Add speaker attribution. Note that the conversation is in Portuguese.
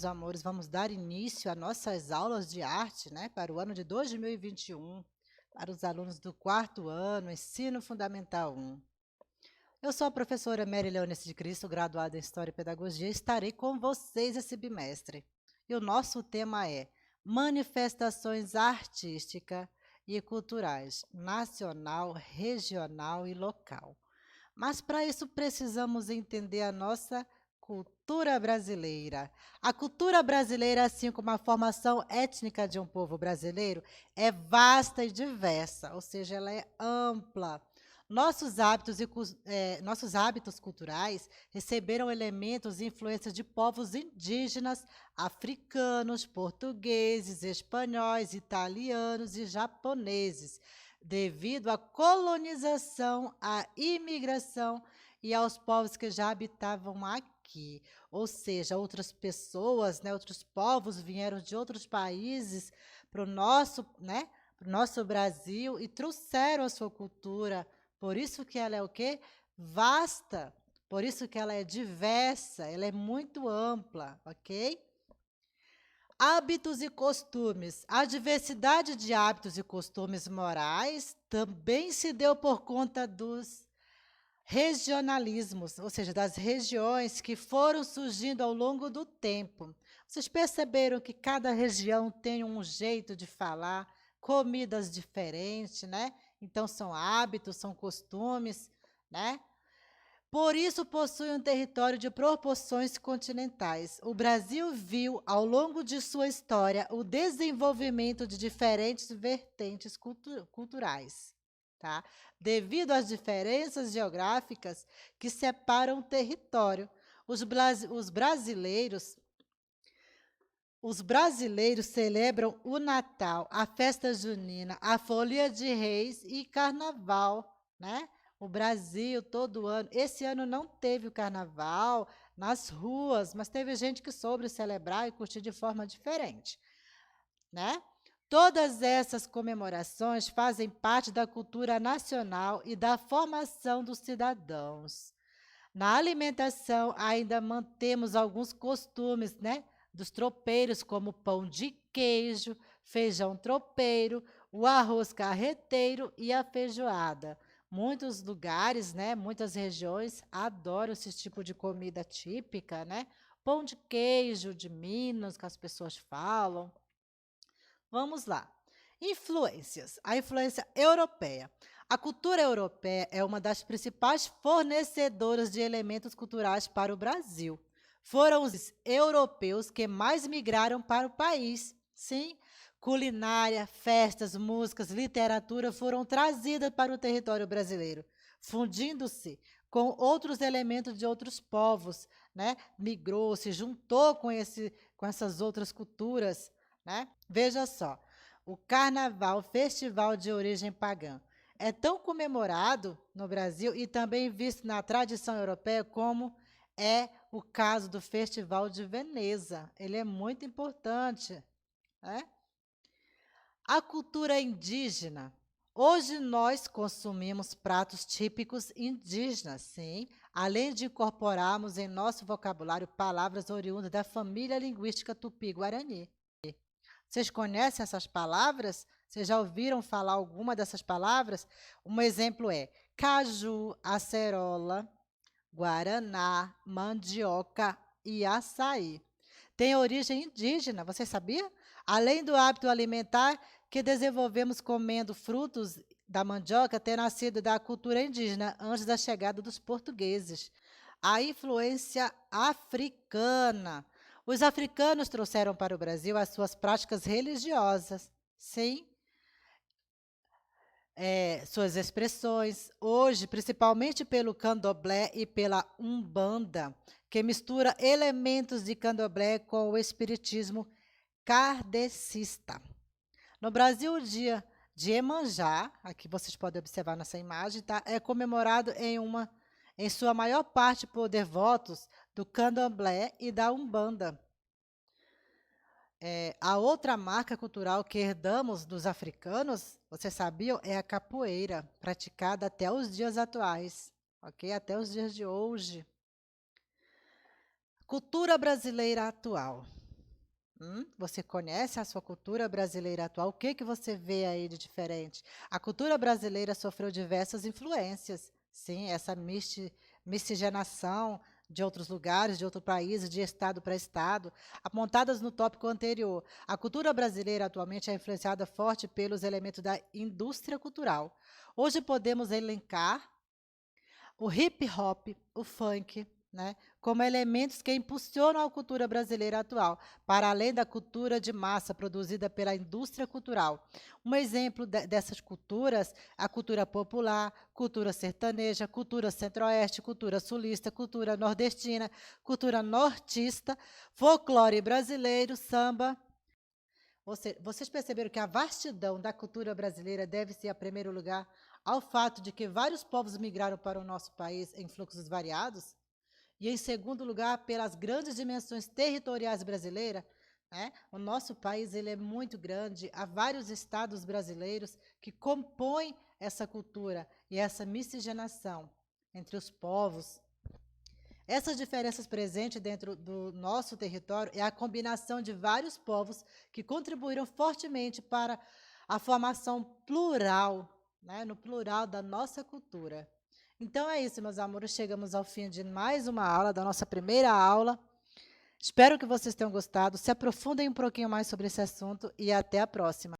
Speaker 1: meus amores, vamos dar início às nossas aulas de arte, né, para o ano de 2021, para os alunos do 4º ano, Ensino Fundamental 1. Eu sou a professora Merileonice de Cristo, graduada em História e Pedagogia, e estarei com vocês esse bimestre. E o nosso tema é Manifestações Artísticas e Culturais, Nacional, Regional e Local. Mas para isso precisamos entender a nossa cultura brasileira. A cultura brasileira, assim como a formação étnica de um povo brasileiro, é vasta e diversa, ou seja, ela é ampla. Nossos hábitos culturais receberam elementos e influências de povos indígenas, africanos, portugueses, espanhóis, italianos e japoneses, devido à colonização, à imigração e aos povos que já habitavam aqui. Ou seja, outras pessoas, né, outros povos vieram de outros países para o nosso Brasil e trouxeram a sua cultura. Por isso que ela é o quê? Vasta. Por isso que ela é diversa, ela é muito ampla, ok? Hábitos e costumes. A diversidade de hábitos e costumes morais também se deu por conta dos regionalismos, ou seja, das regiões que foram surgindo ao longo do tempo. Vocês perceberam que cada região tem um jeito de falar, comidas diferentes, né? Então, são hábitos, são costumes, né? Por isso, possui um território de proporções continentais. O Brasil viu, ao longo de sua história, o desenvolvimento de diferentes vertentes culturais, tá? Devido às diferenças geográficas que separam o território. Os brasileiros celebram o Natal, a festa junina, a Folia de Reis e Carnaval, né? O Brasil, todo ano. Esse ano não teve o carnaval nas ruas, mas teve gente que soube celebrar e curtir de forma diferente, né? Todas essas comemorações fazem parte da cultura nacional e da formação dos cidadãos. Na alimentação, ainda mantemos alguns costumes, né? Dos tropeiros, como pão de queijo, feijão tropeiro, o arroz carreteiro e a feijoada. Muitos lugares, né, muitas regiões adoram esse tipo de comida típica, né? Pão de queijo de Minas, que as pessoas falam. Vamos lá. Influências. A influência europeia. A cultura europeia é uma das principais fornecedoras de elementos culturais para o Brasil. Foram os europeus que mais migraram para o país. Sim, culinária, festas, músicas, literatura foram trazidas para o território brasileiro, fundindo-se com outros elementos de outros povos, né? Migrou, se juntou com essas outras culturas, né? Veja só, o Carnaval, festival de origem pagã, é tão comemorado no Brasil e também visto na tradição europeia como é o caso do Festival de Veneza. Ele é muito importante, né? A cultura indígena. Hoje nós consumimos pratos típicos indígenas, sim, além de incorporarmos em nosso vocabulário palavras oriundas da família linguística tupi-guarani. Vocês conhecem essas palavras? Vocês já ouviram falar alguma dessas palavras? Um exemplo é caju, acerola, guaraná, mandioca e açaí. Tem origem indígena, você sabia? Além do hábito alimentar que desenvolvemos comendo frutos da mandioca, ter nascido da cultura indígena antes da chegada dos portugueses. A influência africana. Os africanos trouxeram para o Brasil as suas práticas religiosas, sim, suas expressões, hoje, principalmente pelo candomblé e pela umbanda, que mistura elementos de candomblé com o espiritismo kardecista. No Brasil, o dia de Iemanjá, aqui vocês podem observar nessa imagem, tá? É comemorado em sua maior parte por devotos do candomblé e da umbanda. A outra marca cultural que herdamos dos africanos, vocês sabiam, é a capoeira, praticada até os dias atuais, ok? Até os dias de hoje. Cultura brasileira atual. Você conhece a sua cultura brasileira atual? O que que você vê aí de diferente? A cultura brasileira sofreu diversas influências, sim, essa miscigenação de outros lugares, de outros países, de estado para estado, apontadas no tópico anterior. A cultura brasileira atualmente é influenciada forte pelos elementos da indústria cultural. Hoje podemos elencar o hip hop, o funk, né, como elementos que impulsionam a cultura brasileira atual, para além da cultura de massa produzida pela indústria cultural. Um exemplo dessas culturas, a cultura popular, cultura sertaneja, cultura centro-oeste, cultura sulista, cultura nordestina, cultura nortista, folclore brasileiro, samba. Vocês perceberam que a vastidão da cultura brasileira deve-se, em primeiro lugar, ao fato de que vários povos migraram para o nosso país em fluxos variados? E, em segundo lugar, pelas grandes dimensões territoriais brasileiras, né? O nosso país ele é muito grande, há vários estados brasileiros que compõem essa cultura e essa miscigenação entre os povos. Essas diferenças presentes dentro do nosso território é a combinação de vários povos que contribuíram fortemente para a formação plural, né, no plural da nossa cultura. Então é isso, meus amores, chegamos ao fim de mais uma aula, da nossa primeira aula. Espero que vocês tenham gostado, se aprofundem um pouquinho mais sobre esse assunto e até a próxima.